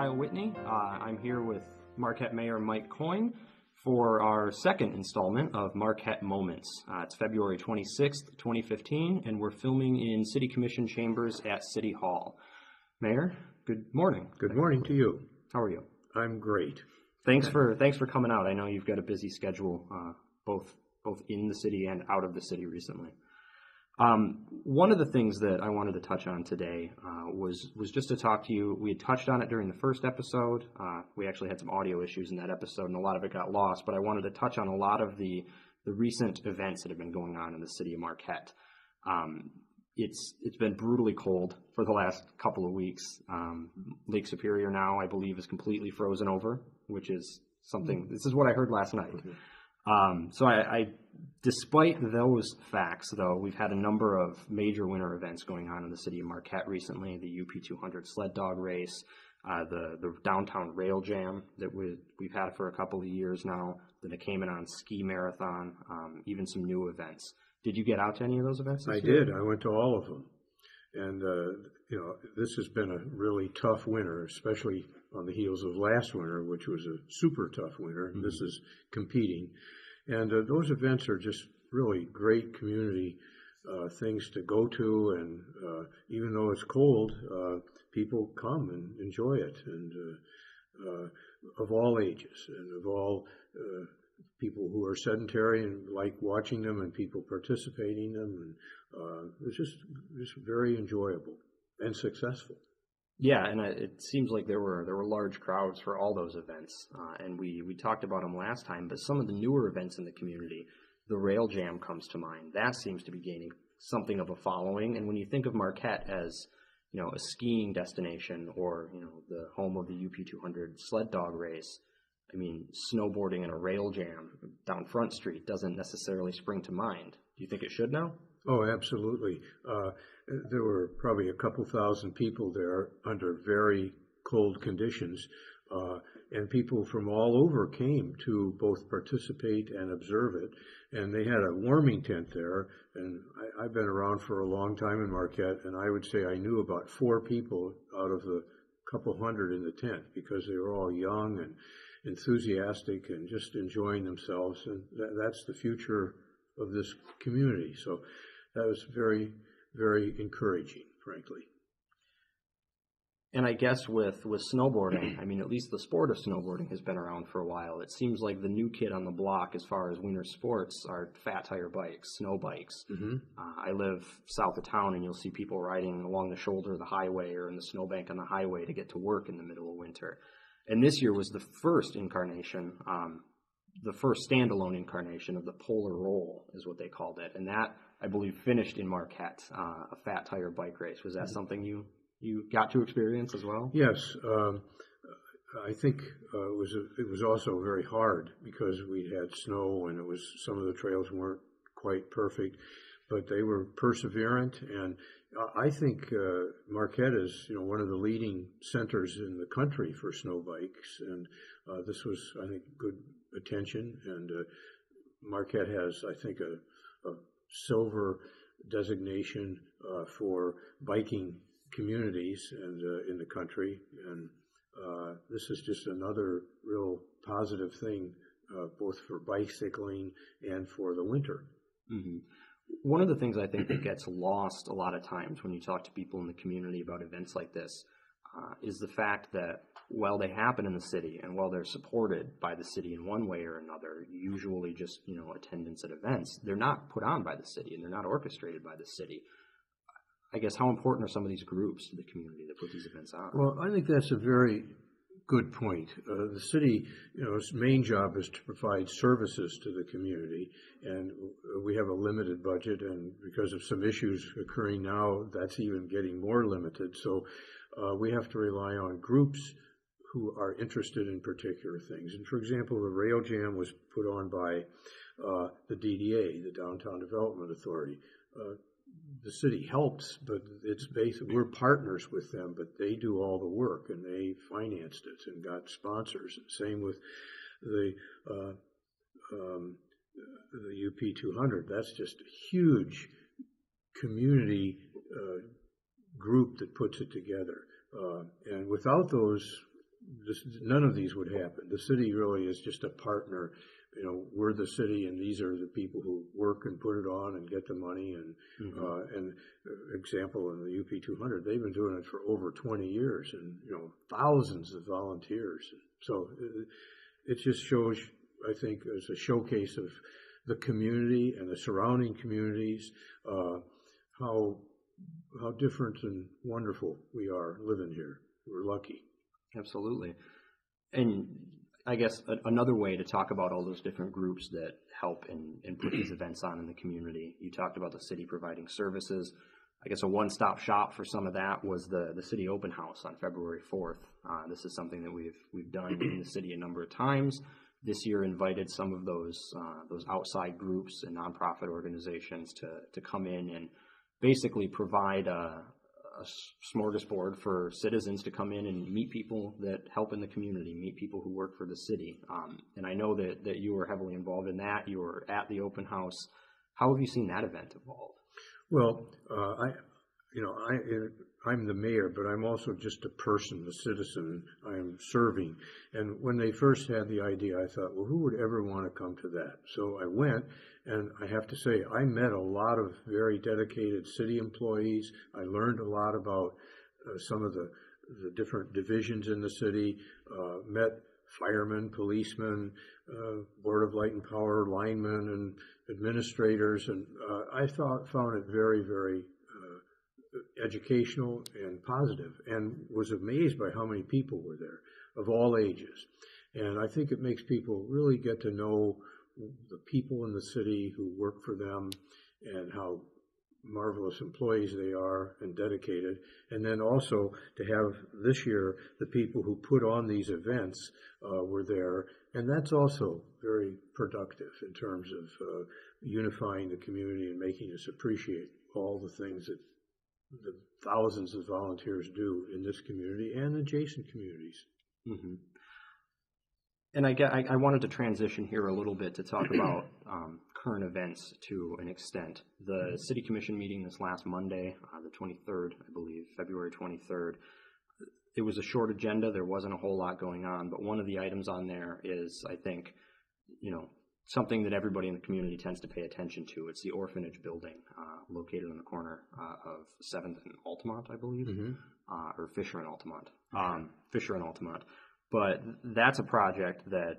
Kyle Whitney. I'm here with Marquette Mayor Mike Coyne for our second installment of Marquette Moments. It's February 26th, 2015, and we're filming in City Commission chambers at City Hall. Mayor, good morning. Good morning to you. How are you? I'm great. Thanks for coming out. I know you've got a busy schedule, both in the city and out of the city recently. One of the things that I wanted to touch on today was just to talk to you. We had touched on it during the first episode. We actually had some audio issues in that episode, and a lot of it got lost. But I wanted to touch on a lot of the recent events that have been going on in the city of Marquette. It's been brutally cold for the last couple of weeks. Lake Superior now, I believe, is completely frozen over, which is something. This is what I heard last night. So despite those facts, though, we've had a number of major winter events going on in the city of Marquette recently. The UP 200 sled dog race, the downtown rail jam that we've had for a couple of years now, the Cayman ski marathon, even some new events. Did you get out to any of those events this year? I did. I went to all of them. And, this has been a really tough winter, especially on the heels of last winter, which was a super tough winter. And this is competing. And those events are just really great community things to go to. And even though it's cold, people come and enjoy it. And of all ages and of all people who are sedentary and like watching them and people participating in them. And it was just very enjoyable and successful. Yeah, and it seems like there were large crowds for all those events, and we talked about them last time. But some of the newer events in the community, the rail jam comes to mind. That seems to be gaining something of a following. And when you think of Marquette as a skiing destination or the home of the UP 200 sled dog race, I mean, snowboarding and a rail jam down Front Street doesn't necessarily spring to mind. Do you think it should now? Oh, absolutely. There were probably a couple thousand people there under very cold conditions, and people from all over came to both participate and observe it. And they had a warming tent there, and I've been around for a long time in Marquette, and I would say I knew about 4 people out of the couple hundred in the tent because they were all young and enthusiastic and just enjoying themselves. And that's the future of this community. So that was very, very encouraging, frankly. And I guess with snowboarding, I mean, at least the sport of snowboarding has been around for a while. It seems like the new kid on the block as far as winter sports are fat tire bikes, snow bikes. Mm-hmm. I live south of town, and you'll see people riding along the shoulder of the highway or in the snowbank on the highway to get to work in the middle of winter. And this year was the first incarnation, the first standalone incarnation of the Polar Roll is what they called it. And that, I believe, finished in Marquette, a fat tire bike race. Was that something you got to experience as well? Yes. I think it was also very hard because we had snow and some of the trails weren't quite perfect, but they were perseverant. And I think Marquette is one of the leading centers in the country for snow bikes. And this was, I think, good attention. And Marquette has, I think, a silver designation for biking communities and in the country, and this is just another real positive thing, both for bicycling and for the winter. Mm-hmm. One of the things I think that gets lost a lot of times when you talk to people in the community about events like this is the fact that while they happen in the city and while they're supported by the city in one way or another, usually just attendance at events, they're not put on by the city and they're not orchestrated by the city. I guess how important are some of these groups to the community that put these events on? Well, I think that's a very good point. The city, its main job is to provide services to the community, and we have a limited budget, and because of some issues occurring now, that's even getting more limited. So we have to rely on groups who are interested in particular things. And for example, the rail jam was put on by the DDA, the Downtown Development Authority. The city helps, but it's basically we're partners with them, but they do all the work and they financed it and got sponsors. Same with the UP 200. That's just a huge community group that puts it together. And without those none of these would happen. The city really is just a partner. We're the city, and these are the people who work and put it on and get the money. And example in the UP 200, they've been doing it for over 20 years, and thousands of volunteers. So it just shows, I think, as a showcase of the community and the surrounding communities, how different and wonderful we are living here. We're lucky. Absolutely. And I guess another way to talk about all those different groups that help and put these events on in the community, you talked about the city providing services. I guess a one-stop shop for some of that was the city open house on February 4th. This is something that we've done in the city a number of times. This year invited some of those outside groups and nonprofit organizations to come in and basically provide a smorgasbord for citizens to come in and meet people that help in the community, meet people who work for the city. And I know that you were heavily involved in that. You were at the open house. How have you seen that event evolve? Well, I'm the mayor, but I'm also just a person, a citizen. I'm serving. And when they first had the idea, I thought, well, who would ever want to come to that? So I went, and I have to say, I met a lot of very dedicated city employees. I learned a lot about some of the different divisions in the city, met firemen, policemen, Board of Light and Power linemen, and administrators, and I found it very, very educational and positive, and was amazed by how many people were there of all ages. And I think it makes people really get to know the people in the city who work for them and how marvelous employees they are and dedicated. And then also to have this year the people who put on these events were there, and that's also very productive in terms of unifying the community and making us appreciate all the things that the thousands of volunteers do in this community and adjacent communities. Mm-hmm. And I wanted to transition here a little bit to talk about current events to an extent. The City Commission meeting this last Monday, the 23rd, I believe, February 23rd, it was a short agenda. There wasn't a whole lot going on, but one of the items on there is, I think, something that everybody in the community tends to pay attention to. It's the orphanage building located on the corner of 7th and Altamont, I believe, or Fisher and Altamont. Fisher and Altamont. But that's a project that,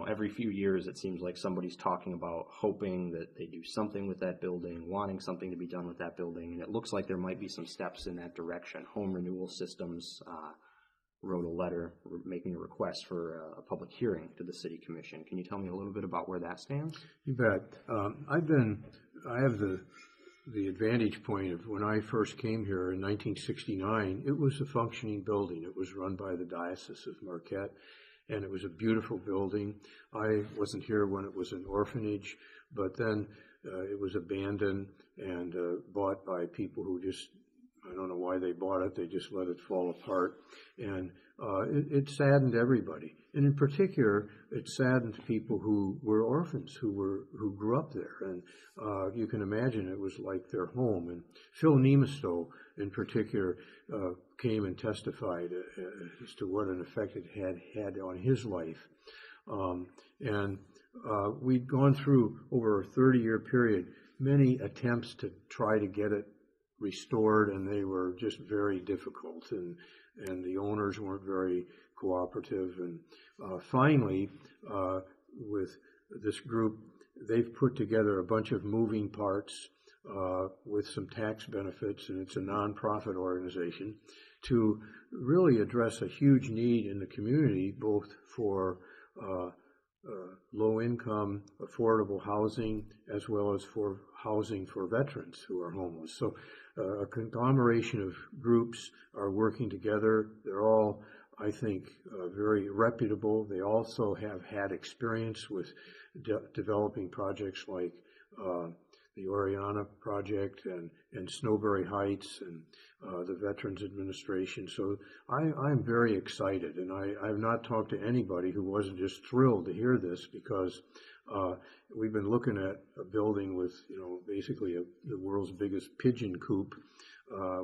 every few years it seems like somebody's talking about, hoping that they do something with that building, wanting something to be done with that building, and it looks like there might be some steps in that direction. Home Renewal Systems wrote a letter making a request for a public hearing to the City Commission. Can you tell me a little bit about where that stands? You bet. I have the advantage point of when I first came here in 1969, it was a functioning building. It was run by the Diocese of Marquette, and it was a beautiful building. I wasn't here when it was an orphanage, but then it was abandoned and bought by people who just, I don't know why they bought it. They just let it fall apart. And it saddened everybody. And in particular, it saddened people who were orphans, who grew up there. And you can imagine it was like their home. And Phil Nemistow, in particular, came and testified as to what an effect it had on his life. And we'd gone through, over a 30-year period, many attempts to try to get it restored, and they were just very difficult, and the owners weren't very cooperative. And finally, with this group, they've put together a bunch of moving parts with some tax benefits, and it's a nonprofit organization to really address a huge need in the community, both for low-income, affordable housing, as well as for housing for veterans who are homeless. So a conglomeration of groups are working together. They're all, I think, very reputable. They also have had experience with developing projects like the Oriana Project and Snowberry Heights and the Veterans Administration. So I'm very excited, and I've not talked to anybody who wasn't just thrilled to hear this, because we've been looking at a building with, basically the world's biggest pigeon coop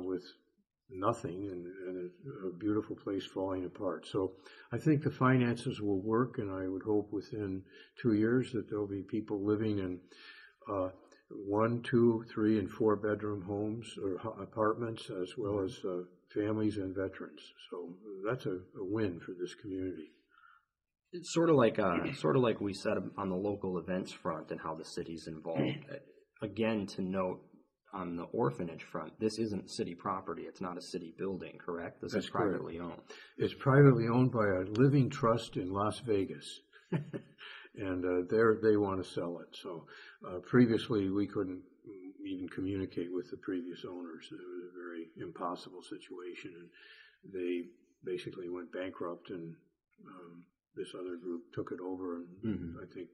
with nothing and a beautiful place falling apart. So I think the finances will work, and I would hope within 2 years that there'll be people living in 1, 2, 3, and 4 bedroom homes or apartments, as well as families and veterans. So that's a win for this community. It's sort of like we said on the local events front and how the city's involved. Again, to note on the orphanage front, this isn't city property. It's not a city building, correct? This is privately owned. It's privately owned by a living trust in Las Vegas. And they want to sell it. So previously we couldn't even communicate with the previous owners. It was a very impossible situation, and they basically went bankrupt, and this other group took it over and I think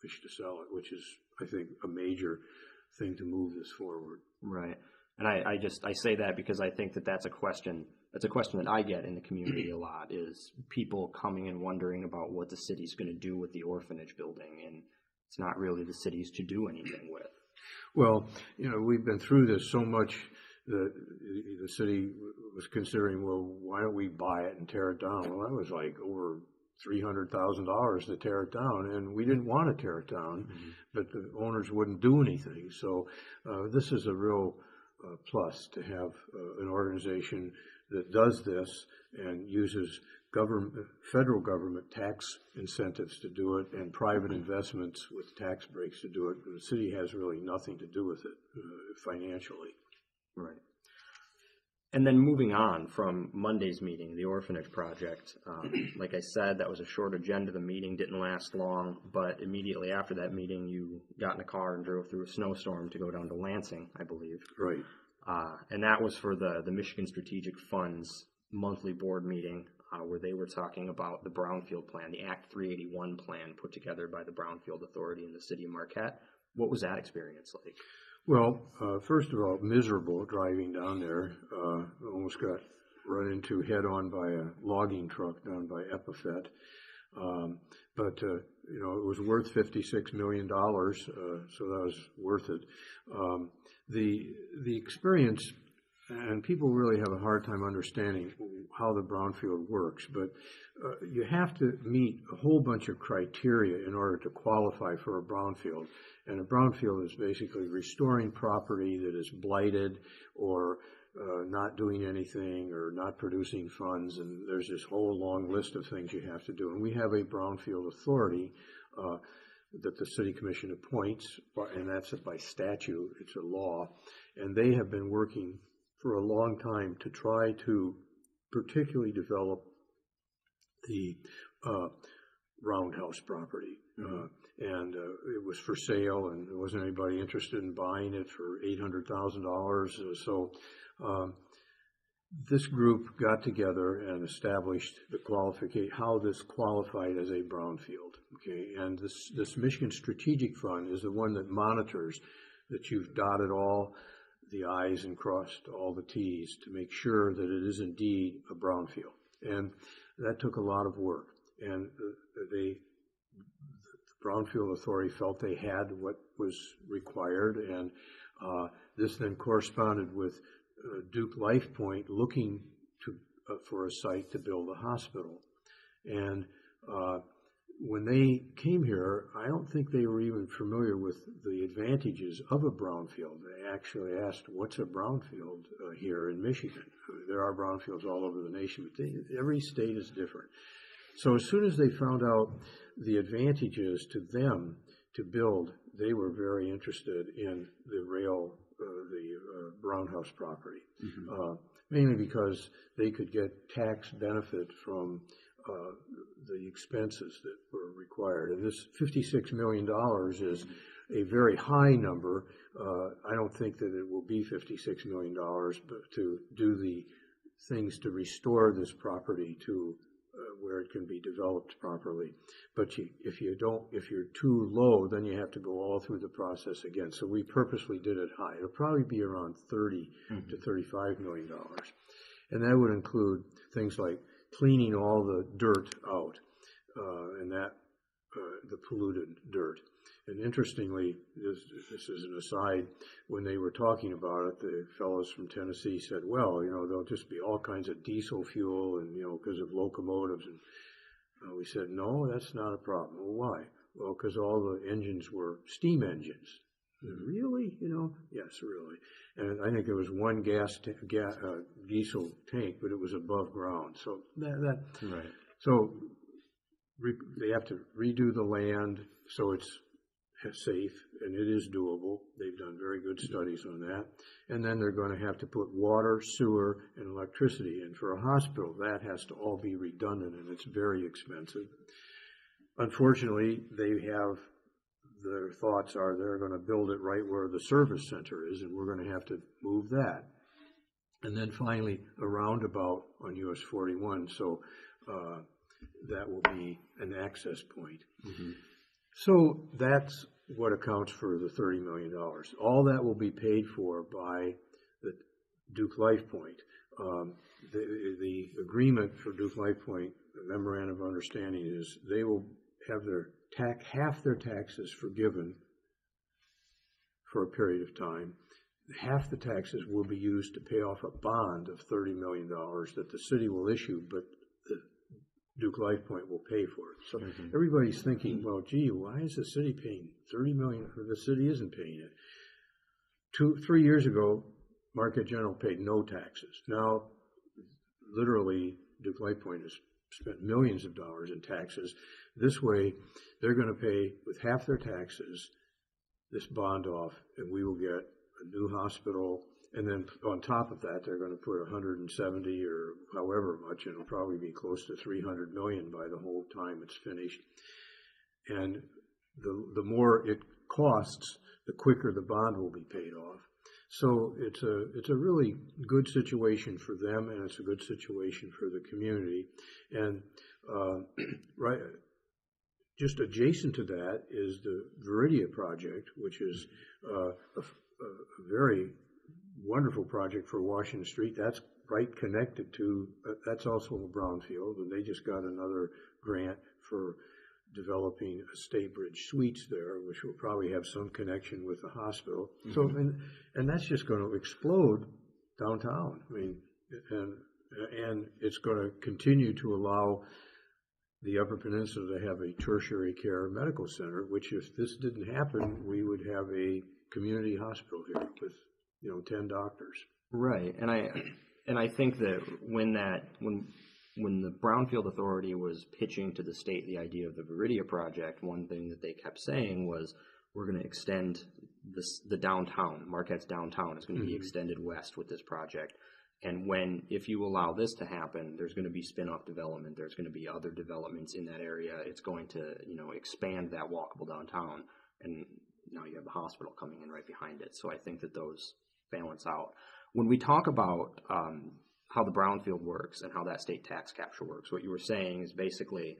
wished to sell it, which is, I think, a major thing to move this forward. Right. And I say that because I think that's a question that I get in the community a lot, is people coming and wondering about what the city's going to do with the orphanage building, and it's not really the city's to do anything with. Well, we've been through this so much that the city was considering, well, why don't we buy it and tear it down? Well, that was like over $300,000 to tear it down, and we didn't want to tear it down, but the owners wouldn't do anything. So this is a real plus to have an organization that does this and uses federal government tax incentives to do it and private investments with tax breaks to do it. The city has really nothing to do with it financially. Right. And then moving on from Monday's meeting, the orphanage project, like I said, that was a short agenda. The meeting didn't last long, but immediately after that meeting, you got in a car and drove through a snowstorm to go down to Lansing, I believe. Right. And that was for the Michigan Strategic Fund's monthly board meeting, where they were talking about the Brownfield plan, the Act 381 plan put together by the Brownfield Authority in the city of Marquette. What was that experience like? Well, first of all, miserable driving down there. Almost got run into head on by a logging truck down by Epiphet. But it was worth $56 million, so that was worth it. The experience, and people really have a hard time understanding how the brownfield works, but you have to meet a whole bunch of criteria in order to qualify for a brownfield. And a brownfield is basically restoring property that is blighted or not doing anything or not producing funds, and there's this whole long list of things you have to do. And we have a brownfield authority that the city commission appoints, and that's by statute. It's a law, and they have been working for a long time to try to particularly develop the roundhouse property. And it was for sale, and there wasn't anybody interested in buying it for $800,000. So this group got together and established how this qualified as a brownfield. Okay, and this Michigan Strategic Fund is the one that monitors that you've dotted all the I's and crossed all the T's to make sure that it is indeed a brownfield. And that took a lot of work. And the Brownfield Authority felt they had what was required, and this then corresponded with Duke LifePoint looking for a site to build a hospital. And when they came here, I don't think they were even familiar with the advantages of a brownfield. They actually asked, what's a brownfield here in Michigan? There are brownfields all over the nation, but every state is different. So as soon as they found out the advantages to them to build, they were very interested in the roundhouse property, mainly because they could get tax benefit from the expenses that were required. And this $56 million is a very high number. I don't think that it will be $56 million, but to do the things to restore this property to where it can be developed properly. But if you're too low, then you have to go all through the process again. So we purposely did it high. It'll probably be around $30 to $35 million. And that would include things like cleaning all the dirt out. And that the polluted dirt. And interestingly, this is an aside, when they were talking about it, the fellows from Tennessee said, well, there'll just be all kinds of diesel fuel and, because of locomotives. And we said, no, that's not a problem. Well, why? Well, because all the engines were steam engines. Really? Yes, really. And I think there was one diesel tank, but it was above ground. So Right. So they have to redo the land so it's safe, and it is doable. They've done very good studies on that. And then they're going to have to put water, sewer, and electricity in. For a hospital, that has to all be redundant, and it's very expensive. Unfortunately, their thoughts are they're going to build it right where the service center is, and we're going to have to move that. And then finally, a roundabout on US 41, so that will be an access point. Mm-hmm. So that's what accounts for the $30 million. All that will be paid for by the Duke LifePoint. The agreement for Duke LifePoint, the memorandum of understanding, is they will have half their taxes forgiven for a period of time. Half the taxes will be used to pay off a bond of $30 million that the city will issue, but the Duke LifePoint will pay for it. So everybody's thinking, well, gee, why is the city paying $30 million? The city isn't paying it. 3 years ago, Marquette General paid no taxes. Now, literally, Duke LifePoint has spent millions of dollars in taxes. This way, they're going to pay with half their taxes this bond off, and we will get a new hospital. And then on top of that, they're going to put 170 or however much, and it'll probably be close to 300 million by the whole time it's finished. And the more it costs, the quicker the bond will be paid off. So it's a really good situation for them, and it's a good situation for the community. And right, just adjacent to that is the Viridia project, which is a very wonderful project for Washington Street. That's right connected to, that's also a brownfield, and they just got another grant for developing a State Bridge Suites there, which will probably have some connection with the hospital. Mm-hmm. So, and that's just going to explode downtown. I mean, and it's going to continue to allow the Upper Peninsula to have a tertiary care medical center, which if this didn't happen, we would have a community hospital here with 10 doctors. Right, and I think that when the Brownfield Authority was pitching to the state the idea of the Viridia project, one thing that they kept saying was, we're going to extend the downtown. Marquette's downtown is going to be extended west with this project. And if you allow this to happen, there's going to be spin-off development. There's going to be other developments in that area. It's going to, expand that walkable downtown. And now you have the hospital coming in right behind it. So I think that those balance out. When we talk about how the brownfield works and how that state tax capture works, what you were saying is basically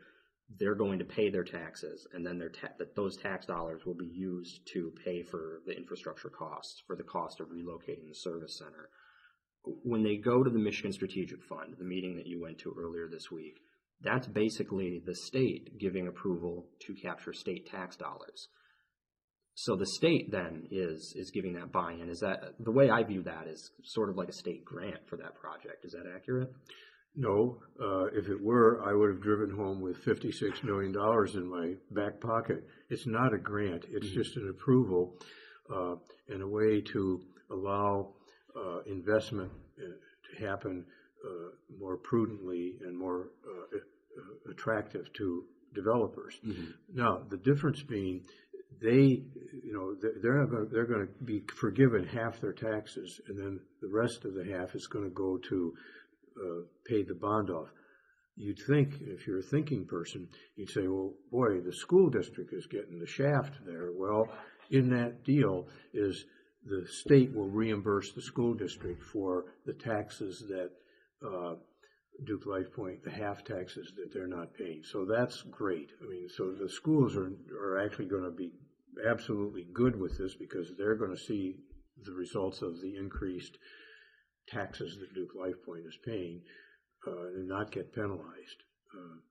they're going to pay their taxes, and then that those tax dollars will be used to pay for the infrastructure costs, for the cost of relocating the service center. When they go to the Michigan Strategic Fund, the meeting that you went to earlier this week, that's basically the state giving approval to capture state tax dollars. So the state then is giving that buy-in. Is that the way I view that is sort of like a state grant for that project? Is that accurate? No. If it were, I would have driven home with $56 million in my back pocket. It's not a grant. It's just an approval and a way to allow investment to happen more prudently and more attractive to developers. Mm-hmm. Now, the difference being they're going to be forgiven half their taxes, and then the rest of the half is going to go to pay the bond off. You'd think, if you're a thinking person, you'd say, well, boy, the school district is getting the shaft there. Well, in that deal is the state will reimburse the school district for the taxes that Duke LifePoint, the half taxes that they're not paying. So that's great. I mean, so the schools are actually going to be absolutely good with this because they're going to see the results of the increased taxes that Duke LifePoint is paying and not get penalized.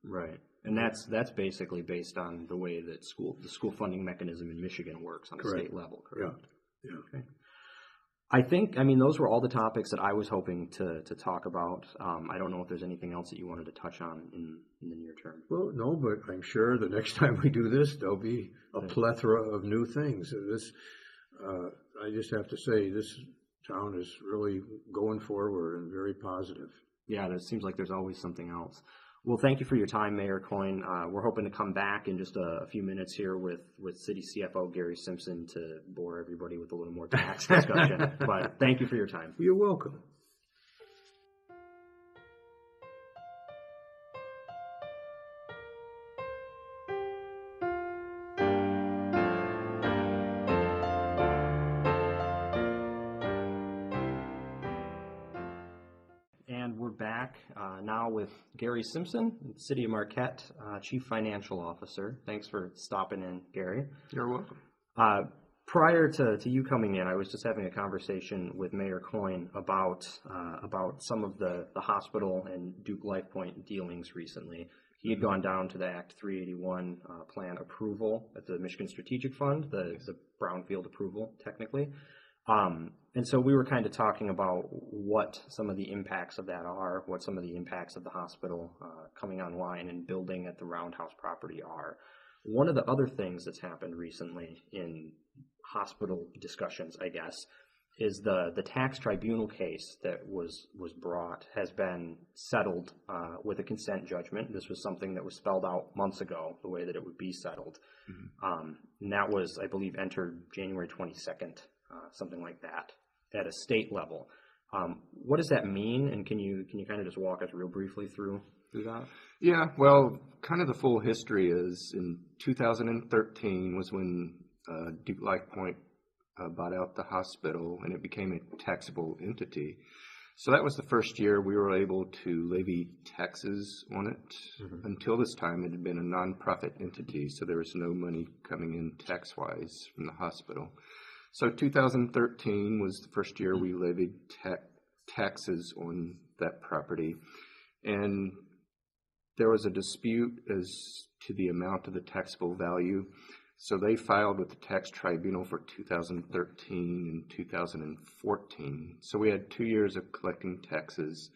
Right. And that's basically based on the way that the school funding mechanism in Michigan works on a Correct. state level, correct? Yeah. Okay. I mean, those were all the topics that I was hoping to talk about. I don't know if there's anything else that you wanted to touch on in the near term. Well, no, but I'm sure the next time we do this, there'll be a plethora of new things. I just have to say, this town is really going forward and very positive. Yeah, there seems like there's always something else. Well, thank you for your time, Mayor Coyne. We're hoping to come back in just a few minutes here with City CFO Gary Simpson to bore everybody with a little more tax discussion. But thank you for your time. You're welcome. And we're back now with Gary Simpson, City of Marquette Chief Financial Officer. Thanks for stopping in, Gary. You're welcome. Prior to you coming in, I was just having a conversation with Mayor Coyne about some of the hospital and Duke LifePoint dealings recently. He had gone down to the Act 381 plan approval at the Michigan Strategic Fund, the brownfield approval, technically. And so we were kind of talking about what some of the impacts of that are, what some of the impacts of the hospital coming online and building at the Roundhouse property are. One of the other things that's happened recently in hospital discussions, I guess, is the tax tribunal case that was brought has been settled with a consent judgment. This was something that was spelled out months ago, the way that it would be settled. Mm-hmm. And that was, I believe, entered January 22nd. Something like that at a state level. What does that mean? And can you kind of just walk us real briefly through that? Yeah, well, kind of the full history is in 2013 was when Duke LifePoint bought out the hospital and it became a taxable entity. So that was the first year we were able to levy taxes on it. Mm-hmm. Until this time, it had been a nonprofit entity, so there was no money coming in tax-wise from the hospital. So 2013 was the first year we levied taxes on that property. And there was a dispute as to the amount of the taxable value. So they filed with the tax tribunal for 2013 and 2014. So we had 2 years of collecting taxes.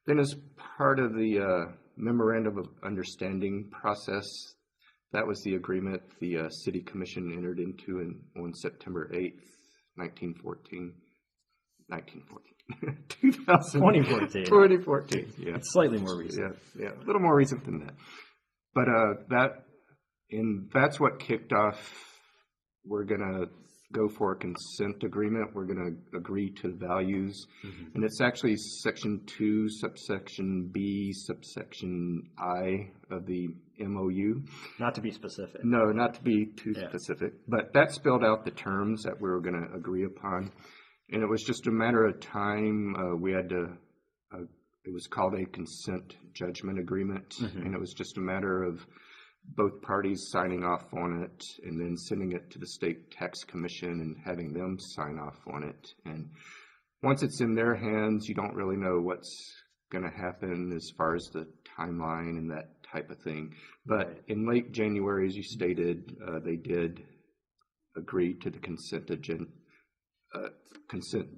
Then as part of the memorandum of understanding process, that was the agreement the City Commission entered into on September 8th, 2014, yeah. It's slightly more recent. Yeah, a little more recent than that. But that's what kicked off. We're going to go for a consent agreement. We're going to agree to values. Mm-hmm. And it's actually Section 2, subsection B, subsection I of the MOU. Not to be specific. No, not to be too specific. But that spelled out the terms that we were going to agree upon. And it was just a matter of time. We had to, it was called a consent judgment agreement. Mm-hmm. And it was just a matter of both parties signing off on it and then sending it to the state tax commission and having them sign off on it. And once it's in their hands, you don't really know what's going to happen as far as the timeline and that type of thing. But in late January, as you stated, they did agree to the consent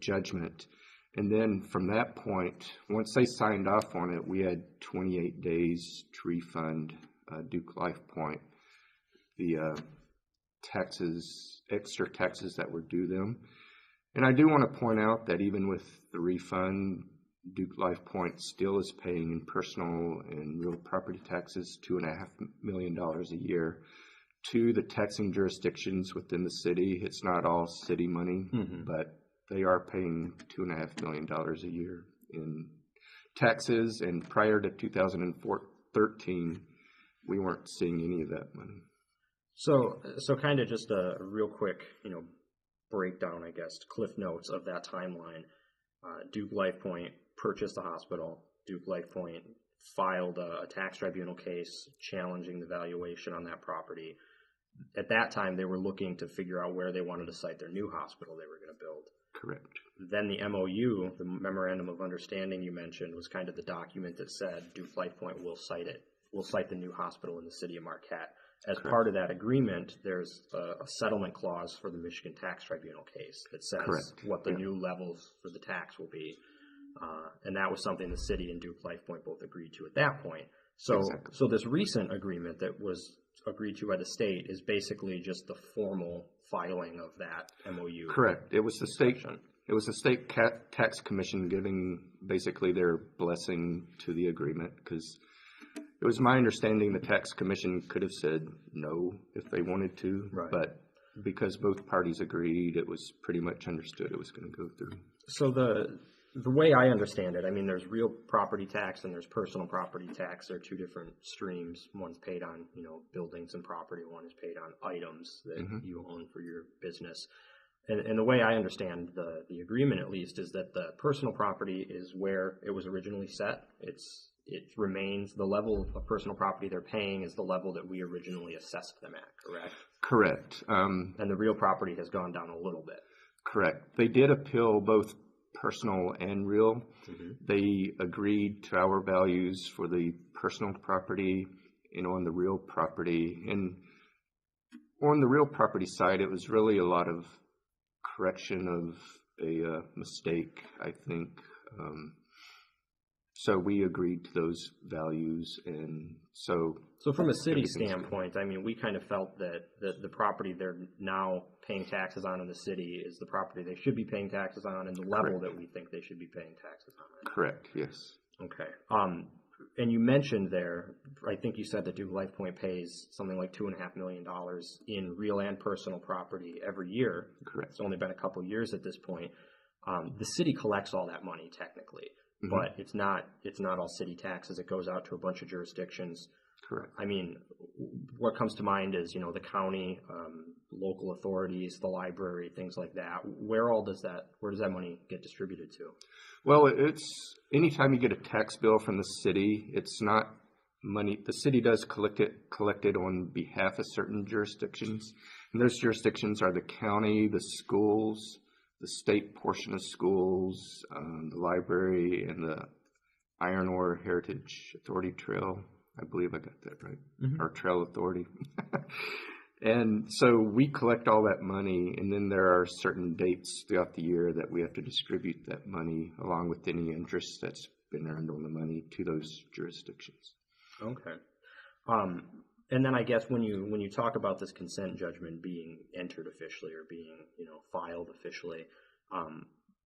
judgment. And then from that point, once they signed off on it, we had 28 days to refund Duke LifePoint the extra taxes that were due them. And I do want to point out that even with the refund, Duke LifePoint still is paying in personal and real property taxes $2.5 million a year to the taxing jurisdictions within the city. It's not all city money, mm-hmm. but they are paying $2.5 million a year in taxes. And prior to 2013, we weren't seeing any of that money. So kind of just a real quick, breakdown, I guess, cliff notes of that timeline. Duke LifePoint purchased the hospital. Duke LifePoint filed a tax tribunal case challenging the valuation on that property. At that time, they were looking to figure out where they wanted to site their new hospital they were going to build. Correct. Then the MOU, the Memorandum of Understanding you mentioned, was kind of the document that said Duke LifePoint will site it we'll cite the new hospital in the city of Marquette. As Correct. part of that agreement, there's a settlement clause for the Michigan Tax Tribunal case that says Correct. what the new levels for the tax will be. And that was something the city and Duke LifePoint both agreed to at that point. So, Exactly. so this recent agreement that was agreed to by the state is basically just the formal filing of that MOU. Correct. It was the state. It was the state tax commission giving basically their blessing to the agreement, because it was my understanding the tax commission could have said no if they wanted to, Right. but because both parties agreed, it was pretty much understood it was going to go through. So the way I understand it, I mean, there's real property tax and there's personal property tax. They're two different streams. One's paid on, buildings and property. One is paid on items that you own for your business. And the way I understand the agreement, at least, is that the personal property is where it was originally set. It remains the level of personal property they're paying is the level that we originally assessed them at, correct? Correct. And the real property has gone down a little bit. Correct. They did appeal both personal and real. They agreed to our values for the personal property and on the real property. And on the real property side, it was really a lot of correction of a mistake, I think. So we agreed to those values, and so from a city standpoint, I mean, we kind of felt that the property they're now paying taxes on in the city is the property they should be paying taxes on, and the level that we think they should be paying taxes on. Correct. Yes. Okay. And you mentioned there, I think you said that Duke LifePoint pays something like $2.5 million in real and personal property every year. Correct. It's only been a couple years at this point. The city collects all that money technically, but it's not all city taxes. It goes out to a bunch of jurisdictions. Correct. I mean, what comes to mind is, the county, local authorities, the library, things like that. Where does that money get distributed to? Well, it's anytime you get a tax bill from the city, it's not money. The city does collect it on behalf of certain jurisdictions. And those jurisdictions are the county, the schools, the state portion of schools, the library, and the Iron Ore Heritage Authority Trail. I believe I got that right. Or Trail Authority. And so we collect all that money, and then there are certain dates throughout the year that we have to distribute that money along with any interest that's been earned on the money to those jurisdictions. Okay. And then I guess when you talk about this consent judgment being entered officially or being, filed officially,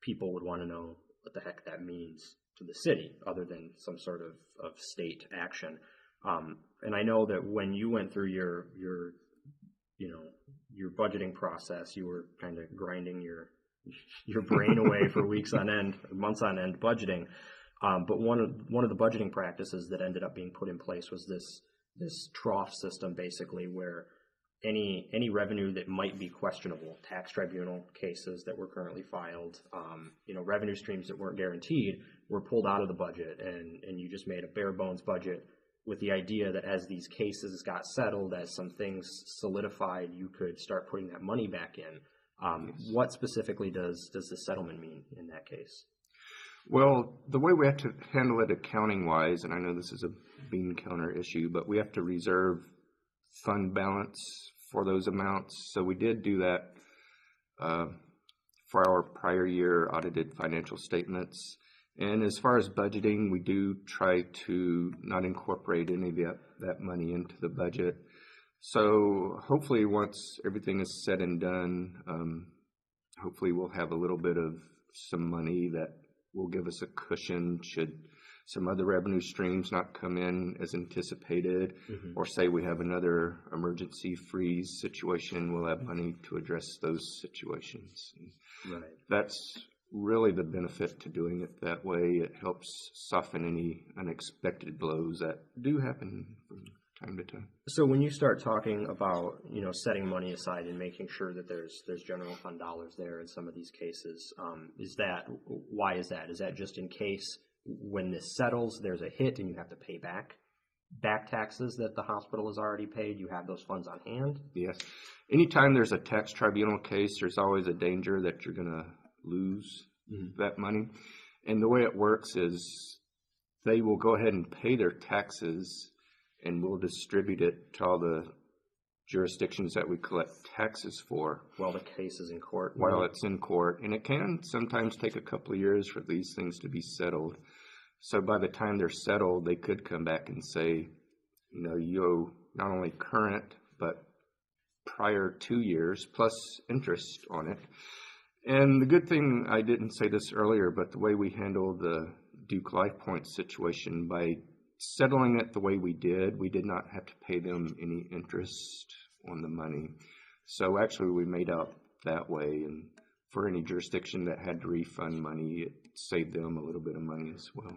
people would want to know what the heck that means to the city other than some sort of state action. And I know that when you went through your budgeting process, you were kind of grinding your brain away for weeks on end, months on end budgeting. But one of the budgeting practices that ended up being put in place was this trough system, basically, where any revenue that might be questionable, tax tribunal cases that were currently filed, revenue streams that weren't guaranteed, were pulled out of the budget, and you just made a bare bones budget with the idea that as these cases got settled, as some things solidified, you could start putting that money back in. What specifically does the settlement mean in that case? Well, the way we have to handle it accounting-wise, and I know this is a bean counter issue, but we have to reserve fund balance for those amounts. So we did do that for our prior year audited financial statements. And as far as budgeting, we do try to not incorporate any of that money into the budget. So hopefully once everything is said and done, hopefully we'll have a little bit of some money that will give us a cushion should some other revenue streams not come in as anticipated, or say we have another emergency freeze situation, we'll have money to address those situations. Right. That's really the benefit to doing it that way. It helps soften any unexpected blows that do happen from time to time. So when you start talking about, setting money aside and making sure that there's general fund dollars there in some of these cases, why is that? Is that just in case when this settles, there's a hit and you have to pay back taxes that the hospital has already paid? You have those funds on hand? Yes. Anytime there's a tax tribunal case, there's always a danger that you're going to lose that money. And the way it works is they will go ahead and pay their taxes, and we'll distribute it to all the jurisdictions that we collect taxes for. While the case is in court. While it's in court. And it can sometimes take a couple of years for these things to be settled. So by the time they're settled, they could come back and say, you owe not only current, but prior 2 years plus interest on it. And the good thing, I didn't say this earlier, but the way we handled the Duke LifePoint situation, by settling it the way we did not have to pay them any interest on the money. So actually we made out that way, and for any jurisdiction that had to refund money, it saved them a little bit of money as well.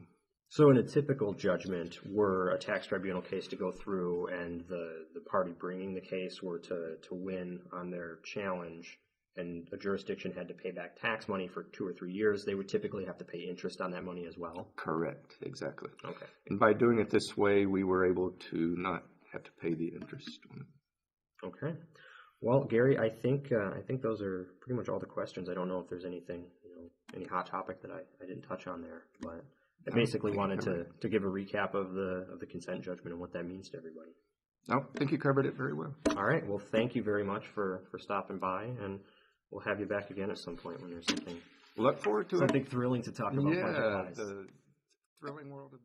So in a typical judgment, were a tax tribunal case to go through and the party bringing the case were to win on their challenge, and a jurisdiction had to pay back tax money for 2 or 3 years, they would typically have to pay interest on that money as well? Correct, exactly. Okay. And by doing it this way, we were able to not have to pay the interest on it. Okay. Well, Gary, I think those are pretty much all the questions. I don't know if there's anything, any hot topic that I didn't touch on there, but I basically wanted to give a recap of the consent judgment and what that means to everybody. I think you covered it very well. All right. Well, thank you very much for stopping by, and we'll have you back again at some point when there's something. Look forward to something thrilling to talk about. Yeah, the thrilling world of